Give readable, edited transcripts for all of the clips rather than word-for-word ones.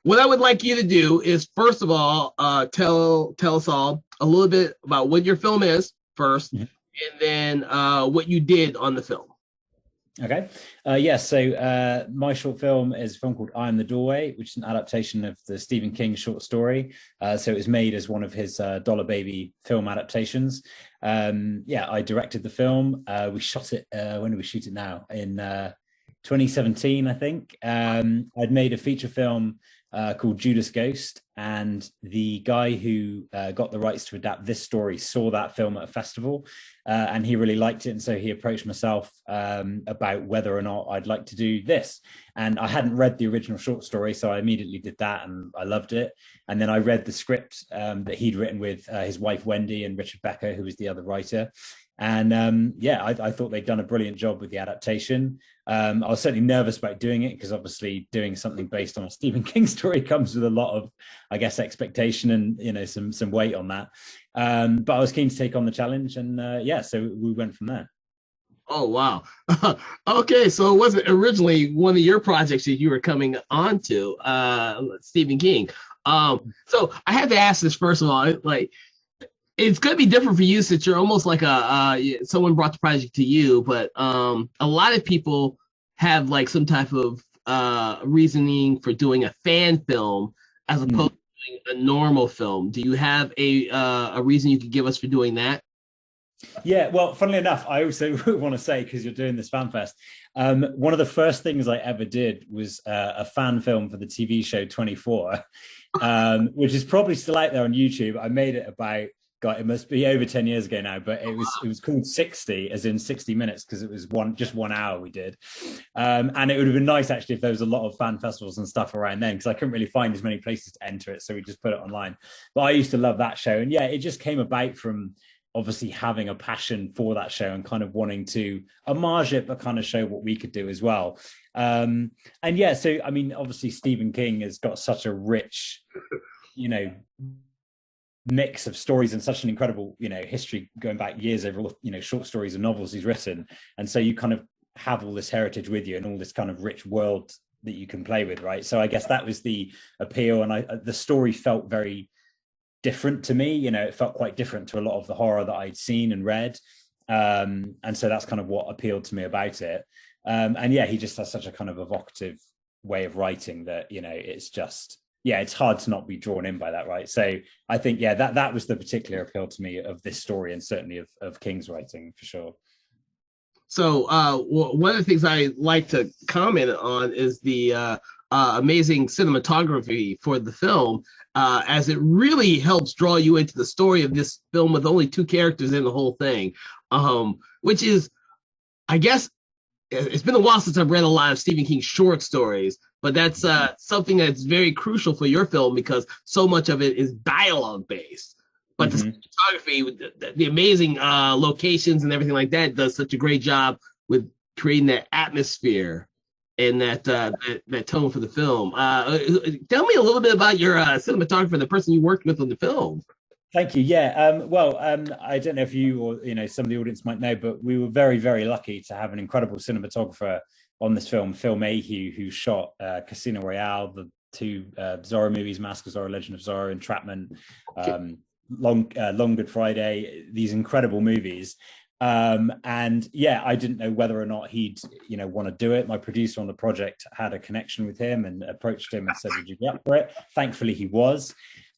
what I would like you to do is, first of all, tell us all a little bit about what your film is first, Mhm. and then what you did on the film. Okay. My short film is a film called I Am the Doorway, which is an adaptation of the Stephen King short story. So it was made as one of his Dollar Baby film adaptations. I directed the film. We shot it. When did we shoot it now? In 2017, I think. I'd made a feature film called Judas Ghost, and the guy who got the rights to adapt this story saw that film at a festival, and he really liked it, and so he approached myself about whether or not I'd like to do this. And I hadn't read the original short story, so I immediately did that, and I loved it. And then I read the script that he'd written with his wife Wendy and Richard Becker, who was the other writer. And I thought they'd done a brilliant job with the adaptation. I was certainly nervous about doing it because obviously doing something based on a Stephen King story comes with a lot of, I guess, expectation and some weight on that. But I was keen to take on the challenge, and so we went from there. Oh wow. Okay, so it wasn't originally one of your projects that you were coming onto, Stephen King. So I had to ask this first of all, like it's going to be different for you since you're almost like someone brought the project to you, but a lot of people have like some type of reasoning for doing a fan film as opposed to doing a normal film. Do you have a reason you could give us for doing that? Yeah, well, funnily enough, I also want to say, because you're doing this fan fest, one of the first things I ever did was a fan film for the TV show 24, which is probably still out there on YouTube. I made it about, God, it must be over 10 years ago now, but it was called 60, as in 60 minutes, because it was just 1 hour we did. And it would have been nice actually if there was a lot of fan festivals and stuff around then, because I couldn't really find as many places to enter it, so we just put it online. But I used to love that show, and yeah, it just came about from obviously having a passion for that show and kind of wanting to homage it, but kind of show what we could do as well. So I mean, obviously Stephen King has got such a rich, mix of stories and such an incredible, history going back years over, short stories and novels he's written. And so you kind of have all this heritage with you and all this kind of rich world that you can play with, right? So I guess that was the appeal. And the story felt very different to me. It felt quite different to a lot of the horror that I'd seen and read. And so that's kind of what appealed to me about it. He just has such a kind of evocative way of writing that, it's just, it's hard to not be drawn in by that, right? So I think, that was the particular appeal to me of this story, and certainly of King's writing, for sure. So one of the things I like to comment on is the amazing cinematography for the film, as it really helps draw you into the story of this film with only two characters in the whole thing, which is, I guess, it's been a while since I've read a lot of Stephen King short stories, but that's something that's very crucial for your film because so much of it is dialogue based. But the cinematography, the amazing locations and everything like that does such a great job with creating that atmosphere and that tone for the film. Tell me a little bit about your cinematographer, the person you worked with on the film. Thank you. Yeah. I don't know if you or some of the audience might know, but we were very, very lucky to have an incredible cinematographer on this film, Phil Mayhew, who shot Casino Royale, the two Zorro movies, Mask of Zorro, Legend of Zorro, Entrapment, Long Good Friday. These incredible movies. I didn't know whether or not he'd want to do it. My producer on the project had a connection with him and approached him and said, would you be up for it? Thankfully he was.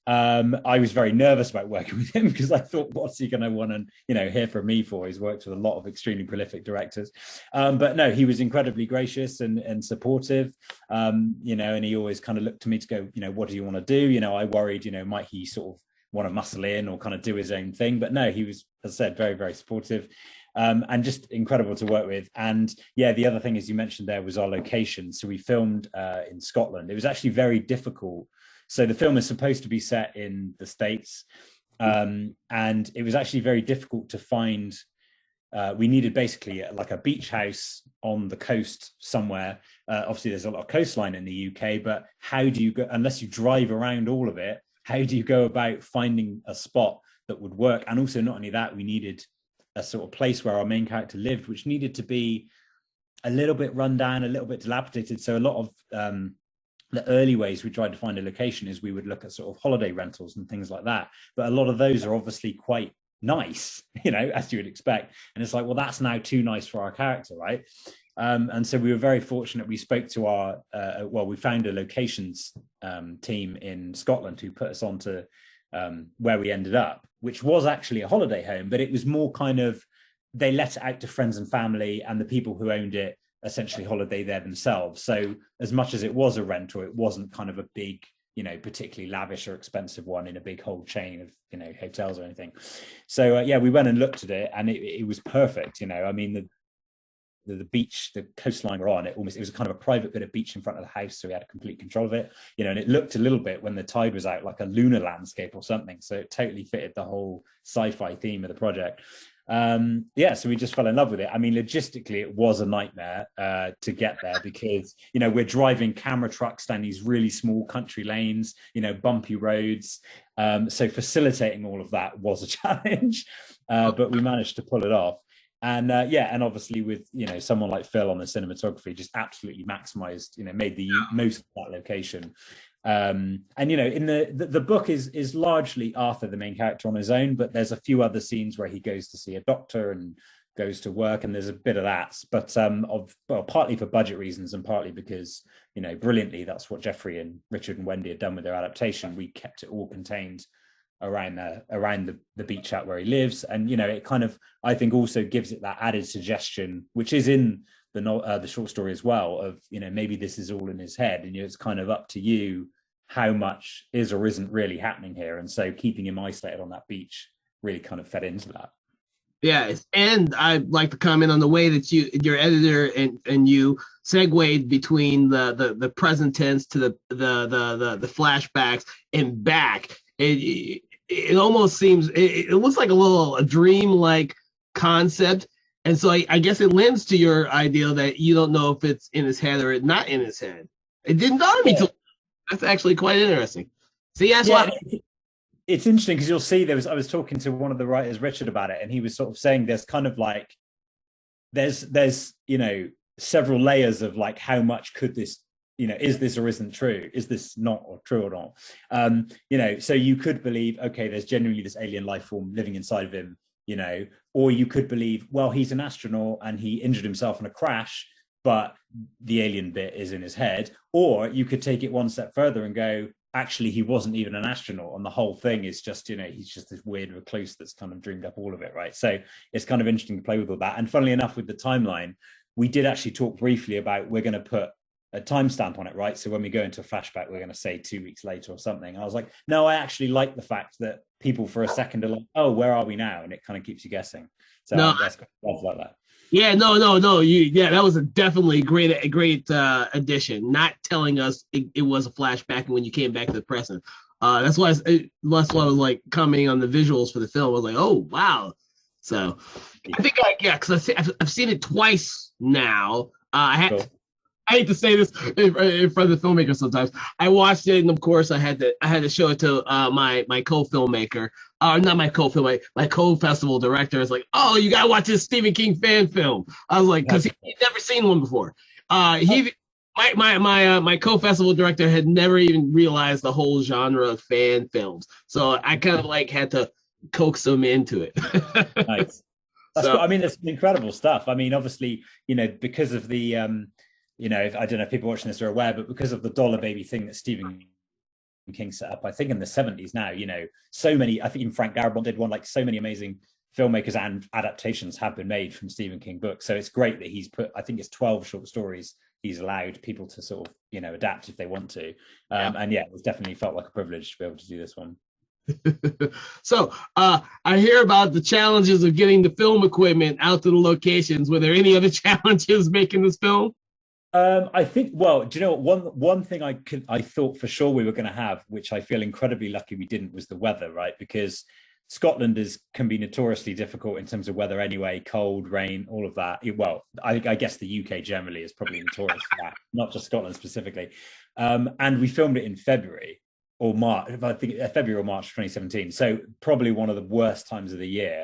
I was very nervous about working with him because I thought, what's he going to want to hear from me for? He's worked with a lot of extremely prolific directors, but no, he was incredibly gracious and supportive, and he always kind of looked to me to go, what do you want to do? I worried, might he sort of want to muscle in or kind of do his own thing, but no, he was, as I said, very, very supportive, and just incredible to work with. And the other thing, as you mentioned, there was our location. So we filmed in Scotland. It was actually very difficult. So the film is supposed to be set in the States, and it was actually very difficult to find. We needed basically like a beach house on the coast somewhere. Obviously, there's a lot of coastline in the UK, but how do you go, unless you drive around all of it, how do you go about finding a spot that would work? And also, not only that, we needed a sort of place where our main character lived, which needed to be a little bit run down, a little bit dilapidated. So a lot of the early ways we tried to find a location is we would look at sort of holiday rentals and things like that. But a lot of those are obviously quite nice, as you would expect. And it's like, well, that's now too nice for our character, right? And so we were very fortunate. We spoke to we found a locations team in Scotland who put us on to where we ended up, which was actually a holiday home, but it was more kind of, they let it out to friends and family, and the people who owned it essentially holiday there themselves. So as much as it was a rental, it wasn't kind of a big, particularly lavish or expensive one in a big whole chain of, hotels or anything. So we went and looked at it, and it was perfect. I mean, the beach, the coastline we're on, it was kind of a private bit of beach in front of the house, so we had complete control of it, and it looked a little bit, when the tide was out, like a lunar landscape or something. So it totally fitted the whole sci-fi theme of the project. So we just fell in love with it. I mean, logistically, it was a nightmare to get there, because we're driving camera trucks down these really small country lanes, bumpy roads. So facilitating all of that was a challenge, but we managed to pull it off. And and obviously with someone like Phil on the cinematography, just absolutely maximized, made the most of that location. In the book is largely Arthur, the main character, on his own, but there's a few other scenes where he goes to see a doctor and goes to work, and there's a bit of that, but partly for budget reasons and partly because brilliantly, that's what Jeffrey and Richard and Wendy had done with their adaptation. We kept it all contained around the beach out where he lives, and it kind of, I think, also gives it that added suggestion, which is in the short story as well, of maybe this is all in his head, and it's kind of up to you how much is or isn't really happening here. And so keeping him isolated on that beach really kind of fed into that. Yeah, and I'd like to comment on the way that your editor and you segued between the present tense to the flashbacks and back. It almost seems, it looks like a dream-like concept. And so I guess it lends to your idea that you don't know if it's in his head or it's not in his head. It didn't dawn on me till that's actually quite interesting. See, that's why it's interesting, because you'll see I was talking to one of the writers, Richard, about it, and he was sort of saying there's kind of like there's several layers of like, how much could this, is this or isn't true? Is this not or true or not? So you could believe, okay, there's genuinely this alien life form living inside of him, or you could believe, well, he's an astronaut and he injured himself in a crash, but the alien bit is in his head. Or you could take it one step further and go, actually, he wasn't even an astronaut, and the whole thing is just, he's just this weird recluse that's kind of dreamed up all of it, right? So it's kind of interesting to play with all that. And funnily enough, with the timeline, we did actually talk briefly about, we're going to put a timestamp on it, right? So when we go into a flashback, we're going to say 2 weeks later or something. I was like, no, I actually like the fact that people for a second are like, oh, where are we now? And it kind of keeps you guessing. So that's like that. Yeah, no. That was definitely a great addition. Not telling us it was a flashback when you came back to the present. That's why I was like commenting on the visuals for the film. I was like, oh wow. So I think because I've seen it twice now. Cool. I hate to say this in front of the filmmaker sometimes. I watched it, and of course, I had to show it to my co-filmmaker, not my co-filmmaker, my co-festival director. I was like, "Oh, you gotta watch this Stephen King fan film." I was like, because he'd never seen one before. My co-festival director had never even realized the whole genre of fan films, so I kind of like had to coax him into it. Nice. I mean, it's incredible stuff. I mean, obviously, because of the I don't know if people watching this are aware, but because of the dollar baby thing that Stephen King set up, I think in the 70s now, so many, I think even Frank Darabont did one, like so many amazing filmmakers and adaptations have been made from Stephen King books. So it's great that he's put, I think it's 12 short stories he's allowed people to sort of, adapt if they want to. And it's definitely felt like a privilege to be able to do this one. So I hear about the challenges of getting the film equipment out to the locations. Were there any other challenges making this film? I think, well, do you know what? One thing I thought for sure we were going to have, which I feel incredibly lucky we didn't, was the weather, right? Because Scotland can be notoriously difficult in terms of weather anyway, cold, rain, all of that. Well, I guess the UK generally is probably notorious for that, not just Scotland specifically. And we filmed it in February or March, I think February or March 2017. So probably one of the worst times of the year.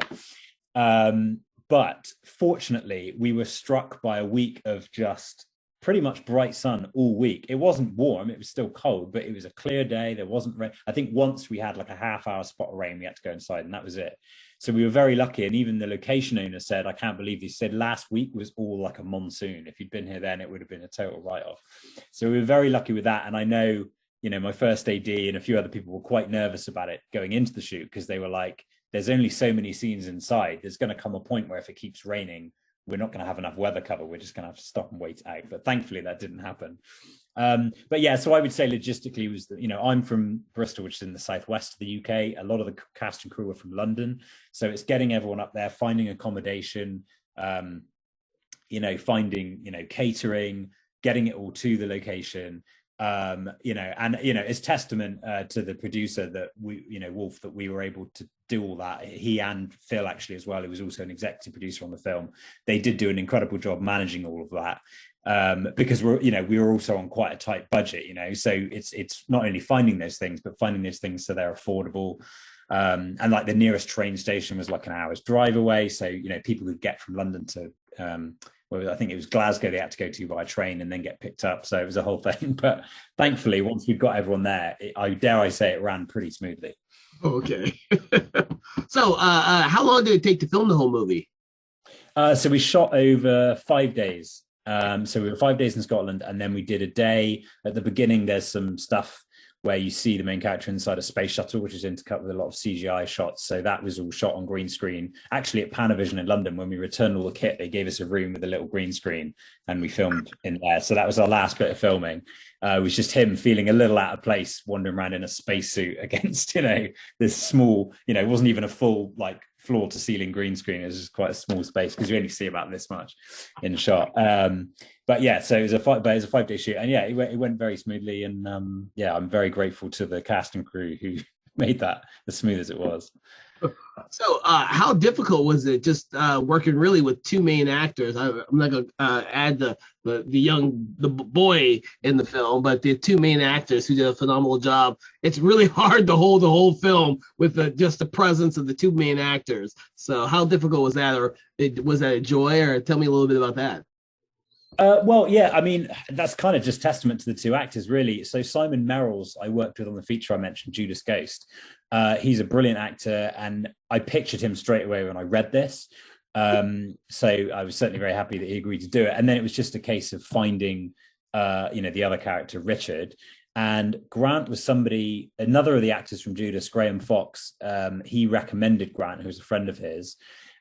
But fortunately, we were struck by a week of just pretty much bright sun all week. It wasn't warm, it was still cold, but it was a clear day. There wasn't rain. I think once we had like a half-hour spot of rain, we had to go inside, and that was it. So we were very lucky. And even the location owner said, I can't believe this, said last week was all like a monsoon. If you'd been here then, it would have been a total write-off. So we were very lucky with that. And I know, you know, my first AD and a few other people were quite nervous about it going into the shoot, because they were like, there's only so many scenes inside. There's going to come a point where if it keeps raining, we're not going to have enough weather cover. We're just going to have to stop and wait out. But thankfully that didn't happen. But yeah, so I would say logistically was that, you know, I'm from Bristol, which is in the southwest of the UK. A lot of the cast and crew are from London. So it's getting everyone up there, finding accommodation, you know, finding, you know, catering, getting it all to the location. You know, and, you know, it's testament to the producer that we, you know, Wolf, that we were able to do all that. He and Phil actually as well, who was also an executive producer on the film. They did do an incredible job managing all of that. Because we're, you know, we were also on quite a tight budget, you know, so it's not only finding those things, but finding those things so they're affordable. And like the nearest train station was like an hour's drive away. So, you know, people could get from London to, well, I think it was Glasgow they had to go to by train and then get picked up. So it was a whole thing. But thankfully, once we've got everyone there, I say it ran pretty smoothly. Okay. So how long did it take to film the whole movie? So we shot over 5 days. So we were 5 days in Scotland, and then we did a day at the beginning. There's some stuff where you see the main character inside a space shuttle, which is intercut with a lot of CGI shots. So that was all shot on green screen. Actually, at Panavision in London, when we returned all the kit, they gave us a room with a little green screen, and we filmed in there. So that was our last bit of filming. It was just him feeling a little out of place, wandering around in a spacesuit against, you know, this small, you know, it wasn't even a full like floor to ceiling green screen. It was just quite a small space because you only see about this much in the shot. But yeah, so it was a 5-day shoot, and yeah, it went very smoothly. And yeah, I'm very grateful to the cast and crew who made that as smooth as it was. So how difficult was it just working really with two main actors? I'm not going to add the boy in the film, but the two main actors who did a phenomenal job. It's really hard to hold the whole film with just the presence of the two main actors. So how difficult was that, or was that a joy? Or tell me a little bit about that. Well, yeah, I mean, that's kind of just testament to the two actors, really. So Simon Merrill's I worked with on the feature I mentioned, Judas Ghost. He's a brilliant actor, and I pictured him straight away when I read this. So I was certainly very happy that he agreed to do it. And then it was just a case of finding, you know, the other character, Richard. And Grant was another of the actors from Judas, Graham Fox. He recommended Grant, who was a friend of his.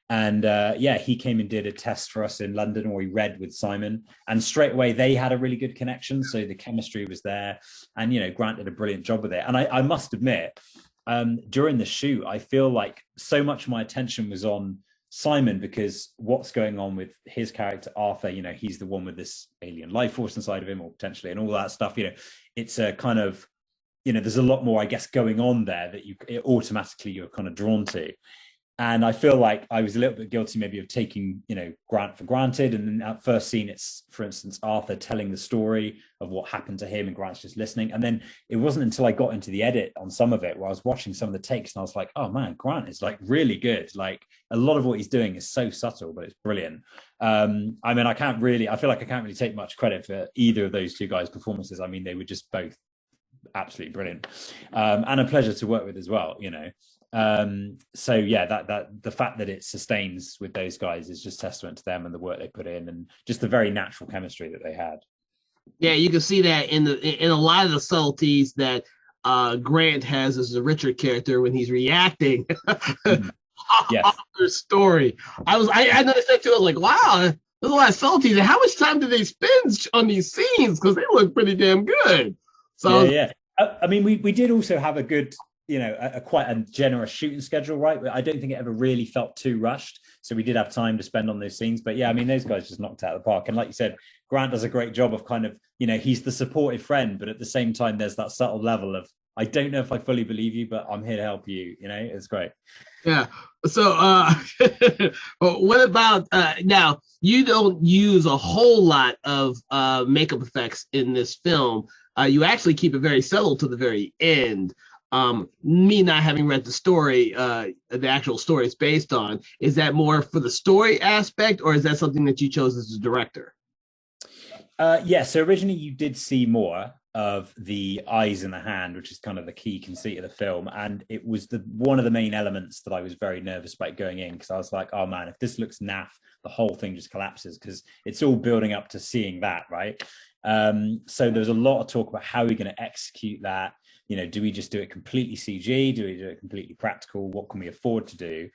And yeah, he came and did a test for us in London where he read with Simon, and straight away they had a really good connection. So the chemistry was there, and, you know, Grant did a brilliant job with it. And I must admit, during the shoot, I feel like so much of my attention was on Simon, because what's going on with his character, Arthur, you know, he's the one with this alien life force inside of him, or potentially, and all that stuff, you know, it's a kind of, you know, there's a lot more, I guess, going on there that automatically you're kind of drawn to. And I feel like I was a little bit guilty maybe of taking, you know, Grant for granted. And in that first scene, it's, for instance, Arthur telling the story of what happened to him and Grant's just listening. And then it wasn't until I got into the edit on some of it where I was watching some of the takes and I was like, oh man, Grant is like really good. Like a lot of what he's doing is so subtle, but it's brilliant. I mean, I feel like I can't really take much credit for either of those two guys' performances. I mean, they were just both absolutely brilliant, and a pleasure to work with as well, you know. So yeah, that the fact that it sustains with those guys is just testament to them and the work they put in, and just the very natural chemistry that they had. Yeah, you can see that in a lot of the subtleties that Grant has as a Richard character when he's reacting. Yes. Story. I noticed that too. I was like, wow, there's a lot of subtleties. How much time do they spend on these scenes? Because they look pretty damn good. So yeah. I mean, we did also have a good, you know, quite a generous shooting schedule, right? But I don't think it ever really felt too rushed. So we did have time to spend on those scenes. But yeah, I mean, those guys just knocked it out of the park. And like you said, Grant does a great job of kind of, you know, he's the supportive friend, but at the same time, there's that subtle level of, I don't know if I fully believe you, but I'm here to help you. You know, it's great. Yeah. So what about now? You don't use a whole lot of makeup effects in this film. You actually keep it very subtle to the very end. Me not having read the story, the actual story it's based on, is that more for the story aspect, or is that something that you chose as a director? Yeah, so originally you did see more of the eyes in the hand, which is kind of the key conceit of the film, and it was one of the main elements that I was very nervous about going in, because I was like, oh man, if this looks naff, the whole thing just collapses, because it's all building up to seeing that, right? So there's a lot of talk about how we're going to execute that. Do we just do it completely CG? Do we do it completely practical? What can we afford to do?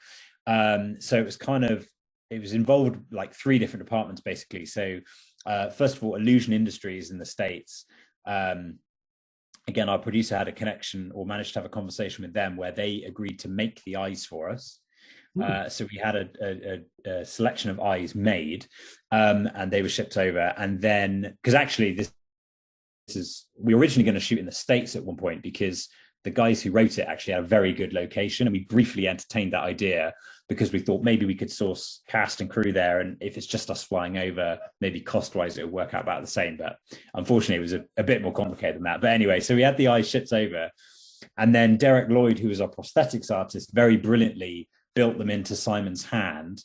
So it was involved like three different departments basically. So first of all, Illusion Industries in the States. Again, our producer had a connection, or managed to have a conversation with them, where they agreed to make the eyes for us. So we had a selection of eyes made, and they were shipped over. And then, because actually we were originally going to shoot in the States at one point, because the guys who wrote it actually had a very good location, and we briefly entertained that idea because we thought maybe we could source cast and crew there, and if it's just us flying over, maybe cost-wise it would work out about the same. But unfortunately, it was a bit more complicated than that. But anyway, so we had the eyes shipped over, and then Derek Lloyd, who was our prosthetics artist, very brilliantly built them into Simon's hand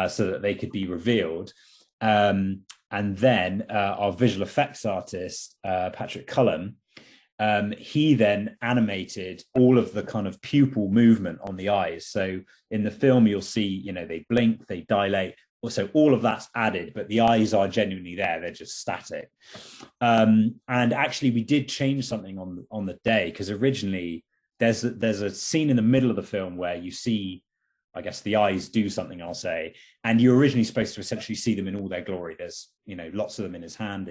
so that they could be revealed. And then our visual effects artist, Patrick Cullen, he then animated all of the kind of pupil movement on the eyes. So in the film, you'll see, they blink, they dilate. So all of that's added, but the eyes are genuinely there. They're just static. And actually, we did change something on the day, because originally there's a scene in the middle of the film where you see, I guess, the eyes do something, I'll say, and you're originally supposed to essentially see them in all their glory. There's, lots of them in his hand,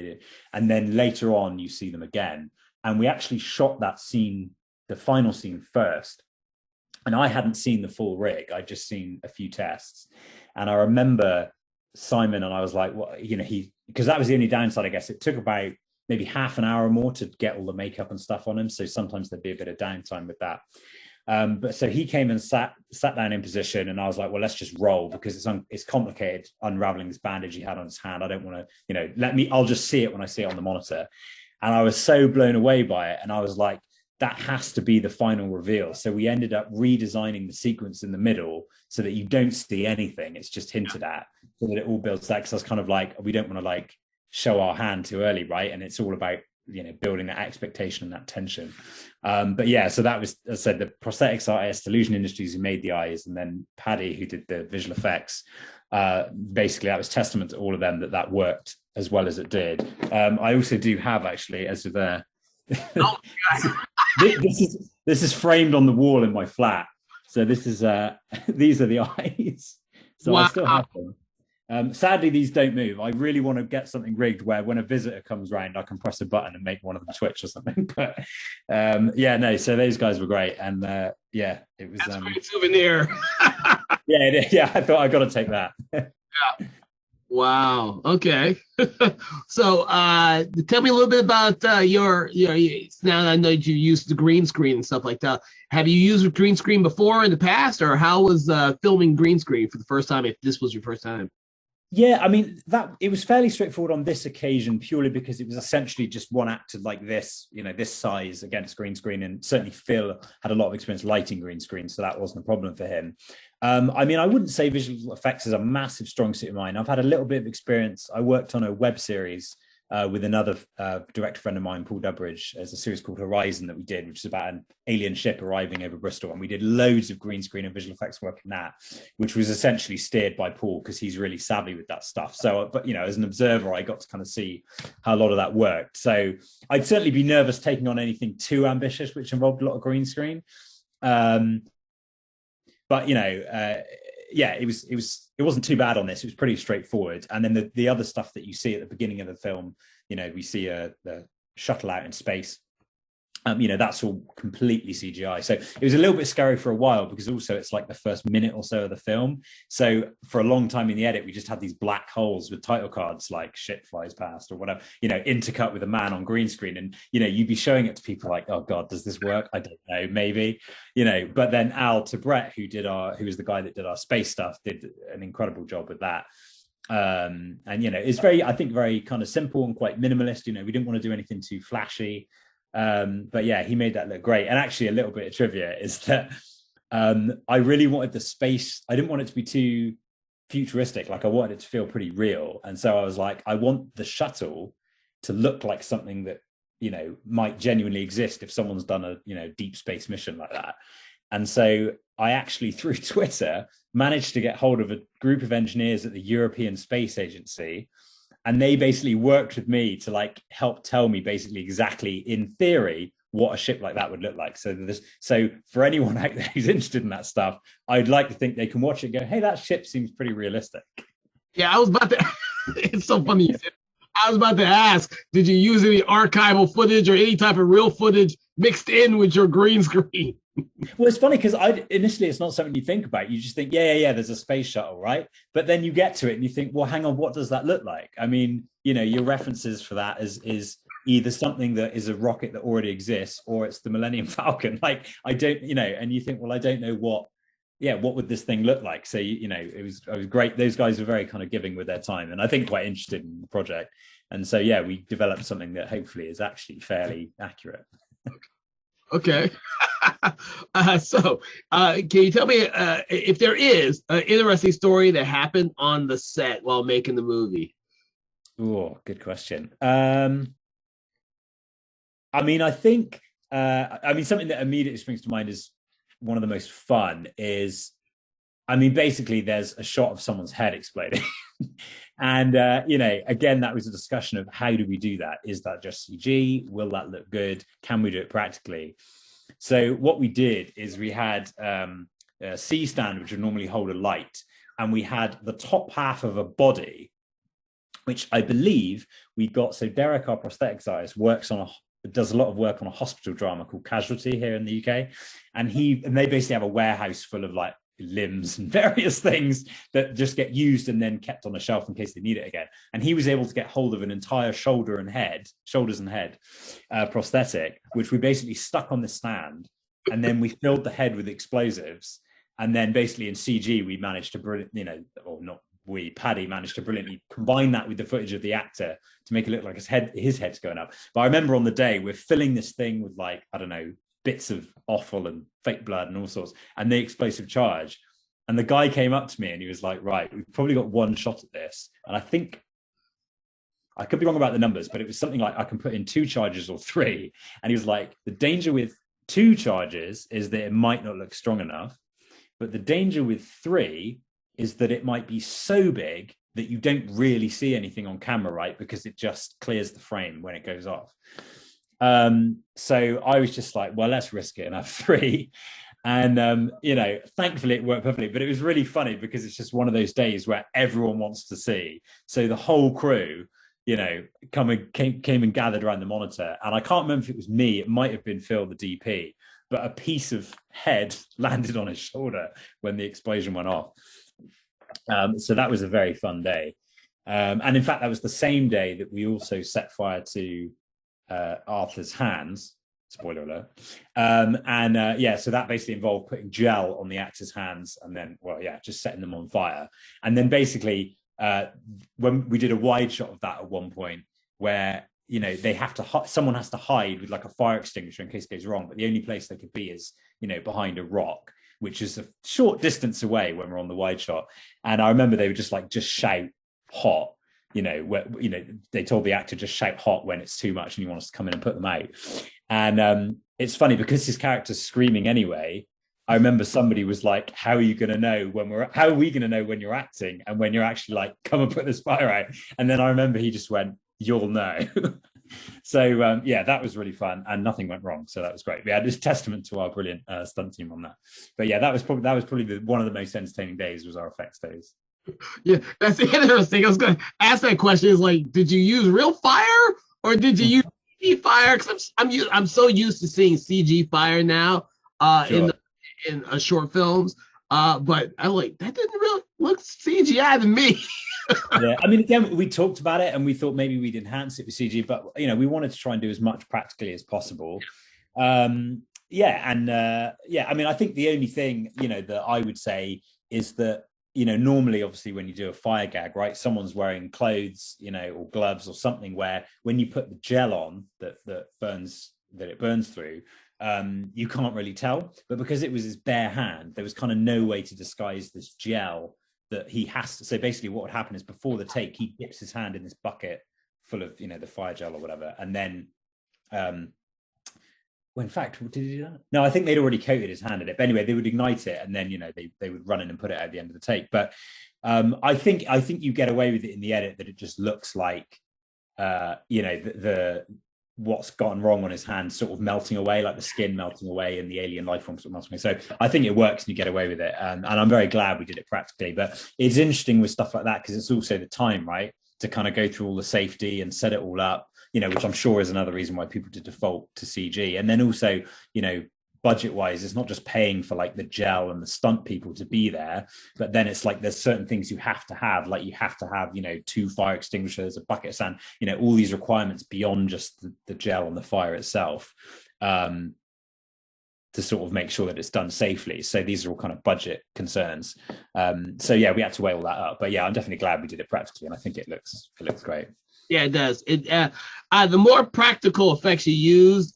and then later on you see them again. And we actually shot that scene, the final scene, first. And I hadn't seen the full rig. I'd just seen a few tests. And I remember Simon, and I was like, well, because that was the only downside, I guess. It took about maybe half an hour or more to get all the makeup and stuff on him. So sometimes there'd be a bit of downtime with that. But so he came and sat down in position, and I was like, well, let's just roll, because it's complicated unraveling this bandage he had on his hand. I don't want to, I'll just see it when I see it on the monitor. And I was so blown away by it. And I was like, that has to be the final reveal. So we ended up redesigning the sequence in the middle so that you don't see anything. It's just hinted at, so that it all builds that. Because I was kind of like, we don't want to show our hand too early, right? And it's all about, building that expectation and that tension. But yeah, so that was, as I said, the prosthetics artist, Illusion Industries, who made the eyes, and then Paddy, who did the visual effects. Basically, that was testament to all of them that worked as well as it did. I also do have, actually, as of there, this is framed on the wall in my flat. So this is these are the eyes. So wow. I still have them. Sadly, these don't move. I really want to get something rigged where when a visitor comes round, I can press a button and make one of them twitch or something. But so those guys were great. And it was... That's a great souvenir. yeah, I thought I got to take that. Yeah. Wow. Okay. So tell me a little bit about your now I know you used the green screen and stuff like that. Have you used a green screen before in the past, or how was filming green screen for the first time, if this was your first time? Yeah, I mean, it was fairly straightforward on this occasion, purely because it was essentially just one actor like this, this size against green screen. And certainly Phil had a lot of experience lighting green screen, so that wasn't a problem for him. I mean, I wouldn't say visual effects is a massive strong suit of mine. I've had a little bit of experience. I worked on a web series with another director friend of mine, Paul Dubridge. There's a series called Horizon that we did, which is about an alien ship arriving over Bristol. And we did loads of green screen and visual effects work in that, which was essentially steered by Paul, because he's really savvy with that stuff. So, but, as an observer, I got to kind of see how a lot of that worked. So I'd certainly be nervous taking on anything too ambitious, which involved a lot of green screen. But, it wasn't too bad on this. It was pretty straightforward. And then the other stuff that you see at the beginning of the film, we see the shuttle out in space. That's all completely CGI. So it was a little bit scary for a while, because also it's like the first minute or so of the film. So for a long time in the edit, we just had these black holes with title cards like "shit flies past" or whatever, intercut with a man on green screen. And, you'd be showing it to people like, oh God, does this work? I don't know, maybe, but then Al Tabret, who was the guy that did our space stuff, did an incredible job with that. And, it's very kind of simple and quite minimalist. We didn't want to do anything too flashy. But yeah, he made that look great. And actually, a little bit of trivia is that I really wanted the space. I didn't want it to be too futuristic. Like I wanted it to feel pretty real. And so I was like, I want the shuttle to look like something that, you know, might genuinely exist if someone's done a, you know, deep space mission like that. And so I actually, through Twitter, managed to get hold of a group of engineers at the European Space Agency. And they basically worked with me to like help tell me basically exactly in theory what a ship like that would look like. So for anyone out there who's interested in that stuff, I'd like to think they can watch it and go, hey, that ship seems pretty realistic. Yeah, I was about to. It's so funny you said. I was about to ask, did you use any archival footage or any type of real footage mixed in with your green screen? Well, it's funny because initially it's not something you think about. You just think, yeah, there's a space shuttle, right? But then you get to it and you think, well, hang on, what does that look like? I mean, you know, your references for that is either something that is a rocket that already exists or it's the Millennium Falcon. Like, I don't, you know, and you think, well, I don't know what would this thing look like? So, you know, it was great. Those guys were very kind of giving with their time and I think quite interested in the project. And so, yeah, we developed something that hopefully is actually fairly accurate. Okay. Can you tell me if there is an interesting story that happened on the set while making the movie? Oh, good question. I mean, I think, something that immediately springs to mind is one of the most fun is, I mean, basically there's a shot of someone's head exploding. And, you know, again, that was a discussion of how do we do that? Is that just CG? Will that look good? Can we do it practically? So what we did is we had a C stand, which would normally hold a light. And we had the top half of a body, which I believe we got. So Derek, our prosthetics artist, does a lot of work on a hospital drama called Casualty here in the UK. And they basically have a warehouse full of like limbs and various things that just get used and then kept on a shelf in case they need it again. And he was able to get hold of an entire shoulders and head prosthetic, which we basically stuck on the stand. And then we filled the head with explosives. And then basically in CG, we managed to Paddy managed to brilliantly combine that with the footage of the actor to make it look like his head's going up. But I remember on the day, we're filling this thing with like, I don't know, bits of offal and fake blood and all sorts, and the explosive charge. And the guy came up to me and he was like, right, we've probably got one shot at this. And I think, I could be wrong about the numbers, but it was something like I can put in 2 charges or 3. And he was like, the danger with 2 charges is that it might not look strong enough. But the danger with 3 is that it might be so big that you don't really see anything on camera, right? Because it just clears the frame when it goes off. So I was just like, well, let's risk it and have 3. And, you know, thankfully it worked perfectly, but it was really funny because it's just one of those days where everyone wants to see. So the whole crew, you know, came and gathered around the monitor. And I can't remember if it was me, it might have been Phil, the DP, but a piece of head landed on his shoulder when the explosion went off. So that was a very fun day. And in fact, that was the same day that we also set fire to Arthur's hands, spoiler alert. So that basically involved putting gel on the actor's hands and then, just setting them on fire. And then basically, when we did a wide shot of that at one point where, you know, someone has to hide with like a fire extinguisher in case it goes wrong, but the only place they could be is, you know, behind a rock, which is a short distance away when we're on the wide shot. And I remember they would just shout hot, they told the actor just shout hot when it's too much and you want us to come in and put them out. And it's funny because his character's screaming anyway. I remember somebody was like, how are we going to know when you're acting and when you're actually like, come and put this fire out? And then I remember he just went, you'll know. So that was really fun and nothing went wrong. So that was great. We had this testament to our brilliant stunt team on that. But yeah, that was probably one of the most entertaining days was our effects days. Yeah, that's interesting. I was going to ask that question. Is like, did you use real fire or did you use CG fire? Because I'm so used to seeing CG fire now sure. in short films. But I'm like, that didn't really look CGI to me. Yeah, I mean, again, we talked about it and we thought maybe we'd enhance it with CG, but you know, we wanted to try and do as much practically as possible. I mean, I think the only thing, you know, that I would say is that, you know, normally, obviously, when you do a fire gag, right, someone's wearing clothes, you know, or gloves or something where when you put the gel on that it burns through, you can't really tell. But because it was his bare hand, there was kind of no way to disguise this gel that he has to. So basically, what would happen is before the take, he dips his hand in this bucket full of the fire gel or whatever, and then. Well, in fact, did he do that? No, I think they'd already coated his hand in it. But anyway, they would ignite it, and then they would run in and put it at the end of the take. But I think you get away with it in the edit that it just looks like the what's gone wrong on his hand sort of melting away, like the skin melting away and the alien life form sort of melting away. So I think it works and you get away with it. And I'm very glad we did it practically. But it's interesting with stuff like that because it's also the time, right, to kind of go through all the safety and set it all up. Which I'm sure is another reason why people did default to CG. And then also, budget wise, it's not just paying for like the gel and the stunt people to be there, but then it's like there's certain things you have to have, like you have to have, 2 fire extinguishers, a bucket of sand, all these requirements beyond just the gel and the fire itself, to sort of make sure that it's done safely. So these are all kind of budget concerns. So yeah, we had to weigh all that up. But yeah, I'm definitely glad we did it practically, and I think it looks great. Yeah, it does. The more practical effects you use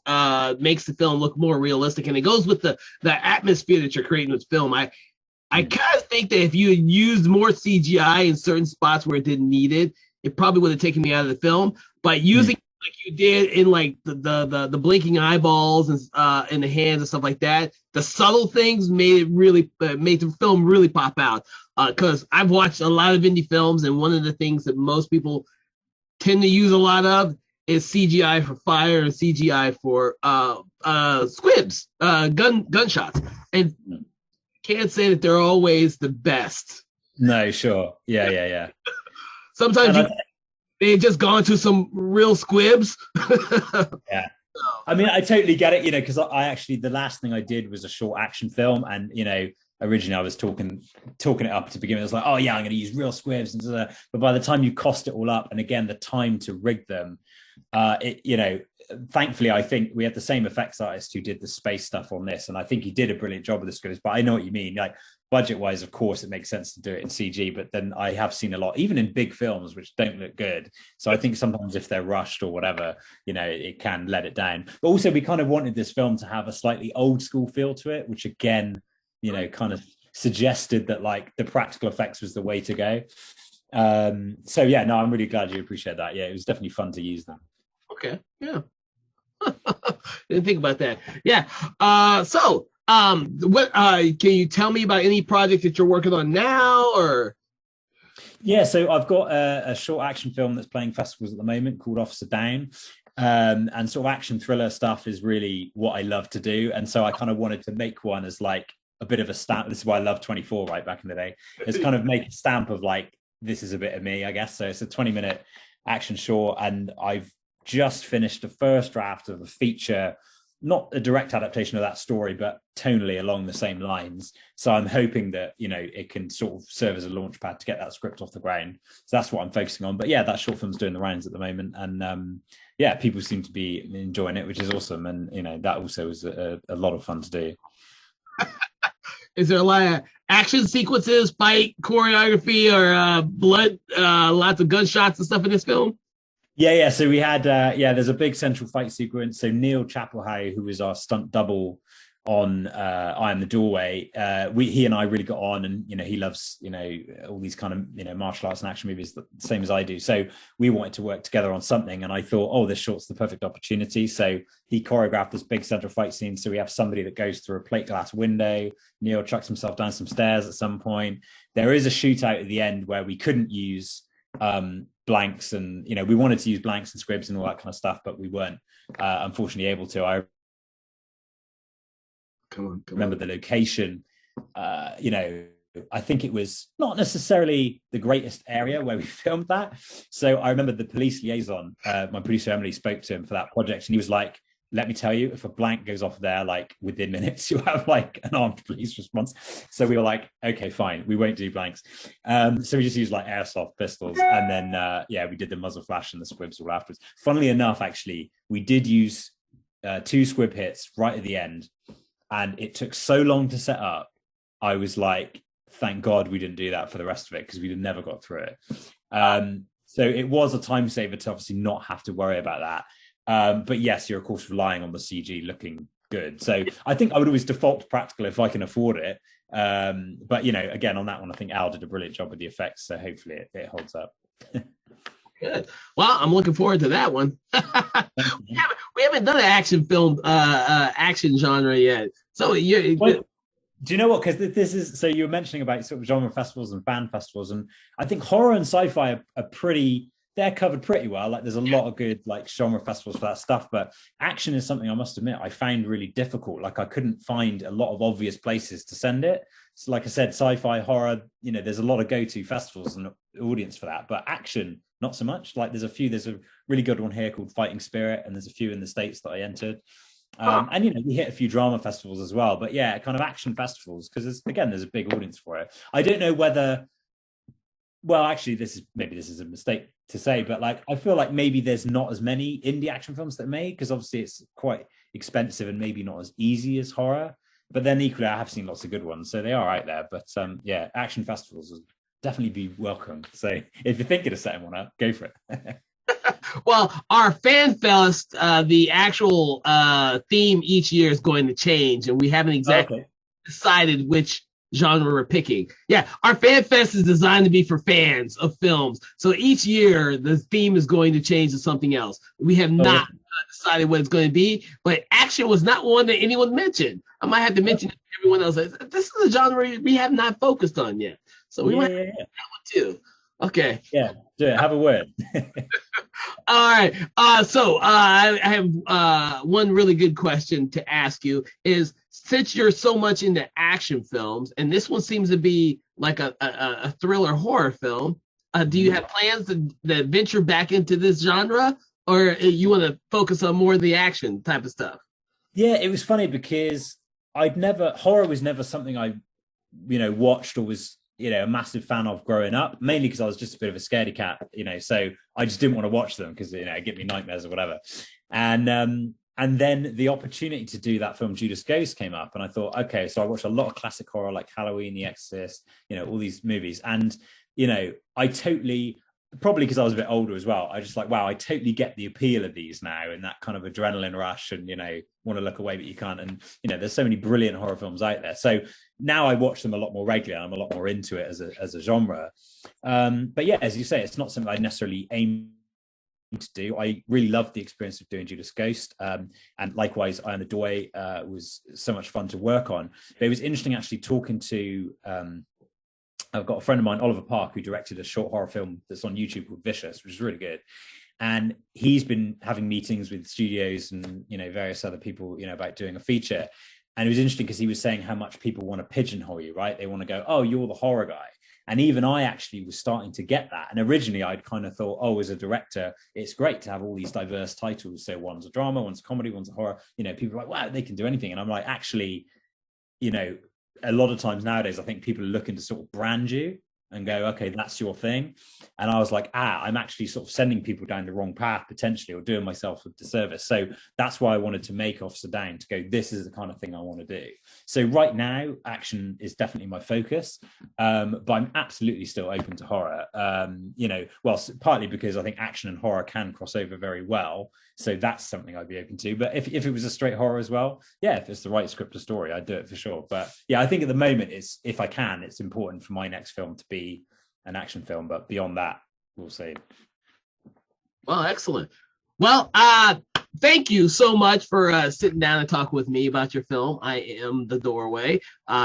makes the film look more realistic, and it goes with the atmosphere that you're creating with film. I kind of think that if you had used more CGI in certain spots where it didn't need it, it probably would have taken me out of the film. But using like you did in like the blinking eyeballs and the hands and stuff like that, the subtle things made it really made the film really pop out. Because I've watched a lot of indie films, and one of the things that most people tend to use a lot of is CGI for fire and CGI for squibs, gunshots, and can't say that they're always the best. No, sure, yeah. Sometimes they've just gone to some real squibs. Yeah, I mean, I totally get it, because I actually the last thing I did was a short action film, and originally I was talking it up to begin with. I was like, oh yeah, I'm going to use real squibs, but by the time you cost it all up, and again the time to rig them, thankfully I think we had the same effects artist who did the space stuff on this, and I think he did a brilliant job with the squibs. But I know what you mean, like budget wise, of course it makes sense to do it in CG, but then I have seen a lot, even in big films, which don't look good. So I think sometimes if they're rushed or whatever, it can let it down. But also we kind of wanted this film to have a slightly old school feel to it, which again, kind of suggested that like the practical effects was the way to go. So yeah, no, I'm really glad you appreciate that. Yeah, it was definitely fun to use them. Okay, yeah. Didn't think about that. Yeah. What can you tell me about any project that you're working on now, or? Yeah, so I've got a short action film that's playing festivals at the moment called Officer Down. And sort of action thriller stuff is really what I love to do. And so I kind of wanted to make one as like a bit of a stamp. This is why I love 24 right back in the day. It's kind of make a stamp of like, this is a bit of me, I guess. So it's a 20-minute action short, and I've just finished the first draft of a feature, not a direct adaptation of that story, but tonally along the same lines. So I'm hoping that, it can sort of serve as a launch pad to get that script off the ground. So that's what I'm focusing on. But yeah, that short film's doing the rounds at the moment. And yeah, people seem to be enjoying it, which is awesome. And, that also is a lot of fun to do. Is there a lot of action sequences, fight, choreography, or blood, lots of gunshots and stuff in this film? Yeah. So we had, there's a big central fight sequence. So Neil Chapelhow, who was our stunt double on I Am the Doorway, he and I really got on, and he loves all these kind of martial arts and action movies, the same as I do. So we wanted to work together on something, and I thought, oh, this short's the perfect opportunity. So he choreographed this big central fight scene. So we have somebody that goes through a plate glass window. Neil chucks himself down some stairs at some point. There is a shootout at the end where we couldn't use blanks, and we wanted to use blanks and squibs and all that kind of stuff, but we weren't unfortunately able to. I remember the location, I think it was not necessarily the greatest area where we filmed that. So I remember the police liaison, my producer Emily, spoke to him for that project, and he was like, let me tell you, if a blank goes off there, like within minutes, you'll have like an armed police response. So we were like, okay, fine, we won't do blanks. So we just used like airsoft pistols, and then we did the muzzle flash and the squibs all afterwards. Funnily enough, actually, we did use 2 squib hits right at the end, and it took so long to set up. I was like, thank God we didn't do that for the rest of it, because we'd never got through it. So it was a time saver to obviously not have to worry about that. But yes, you're of course relying on the CG looking good. So I think I would always default to practical if I can afford it. But again, on that one, I think Al did a brilliant job with the effects, so hopefully it holds up. Good. Well, I'm looking forward to that one. we haven't done an action film, action genre yet. So well, do you know what? Because this is, so you were mentioning about sort of genre festivals and fan festivals, and I think horror and sci-fi are pretty. They're covered pretty well. Like there's a lot of good like genre festivals for that stuff, but action is something I must admit I found really difficult. Like I couldn't find a lot of obvious places to send it. So like I said, sci-fi, horror, there's a lot of go-to festivals and audience for that, but action, not so much. Like there's a really good one here called Fighting Spirit, and there's a few in the States that I entered. And we hit a few drama festivals as well, but yeah, kind of action festivals, because there's a big audience for it. I don't know whether, well, actually, this is a mistake to say, but like I feel like maybe there's not as many indie action films that are made, because obviously it's quite expensive and maybe not as easy as horror. But then equally, I have seen lots of good ones, so they are out there. But yeah, action festivals will definitely be welcome. So if you're thinking of setting one up, go for it. Well, our Fan Fest, the actual theme each year is going to change, and we haven't exactly decided which genre we're picking. Yeah, our Fan Fest is designed to be for fans of films. So each year, the theme is going to change to something else. We have not decided what it's going to be, but action was not one that anyone mentioned. I might have to mention to everyone else. This is a genre we have not focused on yet. So we might have that one too. Okay. Yeah, do it. Have a word. All right. So I have one really good question to ask you is, since you're so much into action films, and this one seems to be like a thriller horror film, do you have plans to venture back into this genre, or you want to focus on more of the action type of stuff? Yeah, it was funny because horror was never something I, watched or was, a massive fan of growing up, mainly because I was just a bit of a scaredy cat, so I just didn't want to watch them because, it give me nightmares or whatever. And then the opportunity to do that film Judas Ghost came up, and I thought, okay, so I watched a lot of classic horror like Halloween, The Exorcist, all these movies. And, I totally, probably because I was a bit older as well, I just like, wow, I totally get the appeal of these now, and that kind of adrenaline rush, and, want to look away, but you can't. And, there's so many brilliant horror films out there. So now I watch them a lot more regularly. I'm a lot more into it as a genre. But yeah, as you say, it's not something I necessarily aim to do. I really loved the experience of doing Judas Ghost, and likewise Eye on the Doorway was so much fun to work on. But it was interesting actually talking to I've got a friend of mine, Oliver Park, who directed a short horror film that's on YouTube called Vicious, which is really good. And he's been having meetings with studios and various other people about doing a feature. And it was interesting because he was saying how much people want to pigeonhole you, right? They want to go, oh, you're the horror guy. And even I actually was starting to get that. And originally I'd kind of thought, oh, as a director, it's great to have all these diverse titles. So one's a drama, one's a comedy, one's a horror. People are like, wow, they can do anything. And I'm like, actually, a lot of times nowadays, I think people are looking to sort of brand you and go, okay, that's your thing. And I was like, I'm actually sort of sending people down the wrong path potentially, or doing myself a disservice. So that's why I wanted to make Officer Down, to go, this is the kind of thing I want to do. So right now, action is definitely my focus, but I'm absolutely still open to horror. Well, partly because I think action and horror can cross over very well. So that's something I'd be open to. But if it was a straight horror as well, yeah, if it's the right script or story, I'd do it for sure. But yeah, I think at the moment, if I can, it's important for my next film to be an action film. But beyond that, we'll see. Well, excellent. Well, thank you so much for sitting down and talking with me about your film. I Am the Doorway,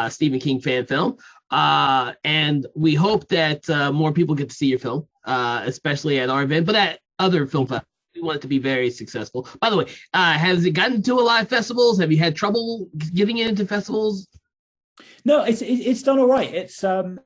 Stephen King fan film. And we hope that more people get to see your film, especially at our event, but at other film festivals. We want it to be very successful. By the way, has it gotten to a lot of festivals? Have you had trouble getting into festivals? No, it's done all right. It's Come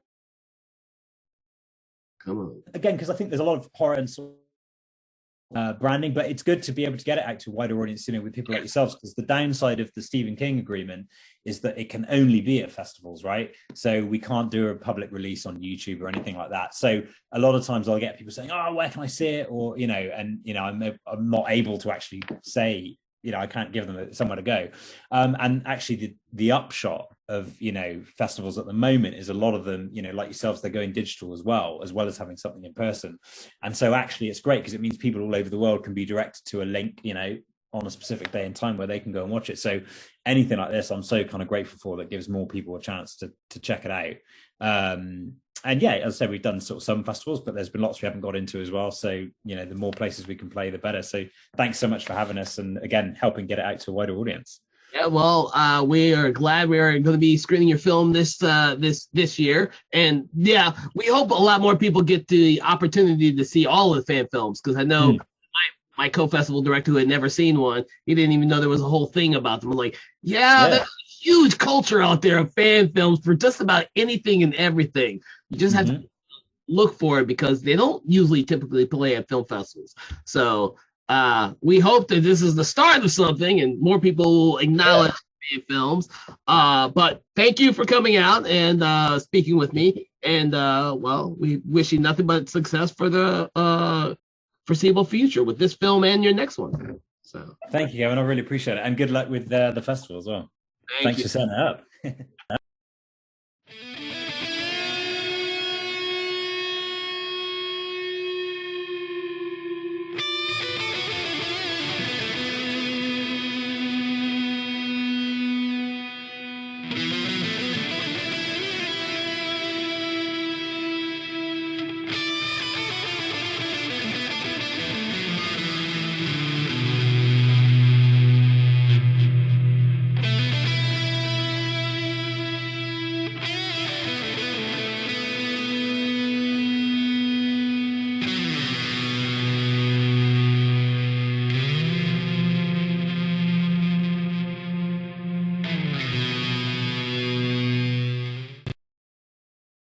on. Again, because I think there's a lot of horror and branding, but it's good to be able to get it out to a wider audience, with people like yourselves, because the downside of the Stephen King agreement is that it can only be at festivals, right? So we can't do a public release on YouTube or anything like that. So a lot of times I'll get people saying, oh, where can I see it? Or, I'm not able to actually say, I can't give them somewhere to go. And actually the upshot of, festivals at the moment is a lot of them, like yourselves, they're going digital as well as having something in person. And so actually it's great because it means people all over the world can be directed to a link, on a specific day and time where they can go and watch it. So anything like this, I'm so kind of grateful for, that gives more people a chance to check it out. And yeah, as I said, we've done sort of some festivals, but there's been lots we haven't got into as well. So, you know, the more places we can play, the better. So thanks so much for having us, and again, helping get it out to a wider audience. Yeah, well, we are glad we are going to be screening your film this year, and yeah, we hope a lot more people get the opportunity to see all of the fan films, because I know my co-festival director, who had never seen one, he didn't even know there was a whole thing about them. I'm like, yeah, there's a huge culture out there of fan films for just about anything and everything. You just have to look for it, because they don't usually typically play at film festivals. So we hope that this is the start of something and more people will acknowledge fan films. But thank you for coming out and speaking with me. And well, we wish you nothing but success for the foreseeable future with this film and your next one. So thank you, Kevin. I really appreciate it, and good luck with the festival as well. Thanks for setting it up.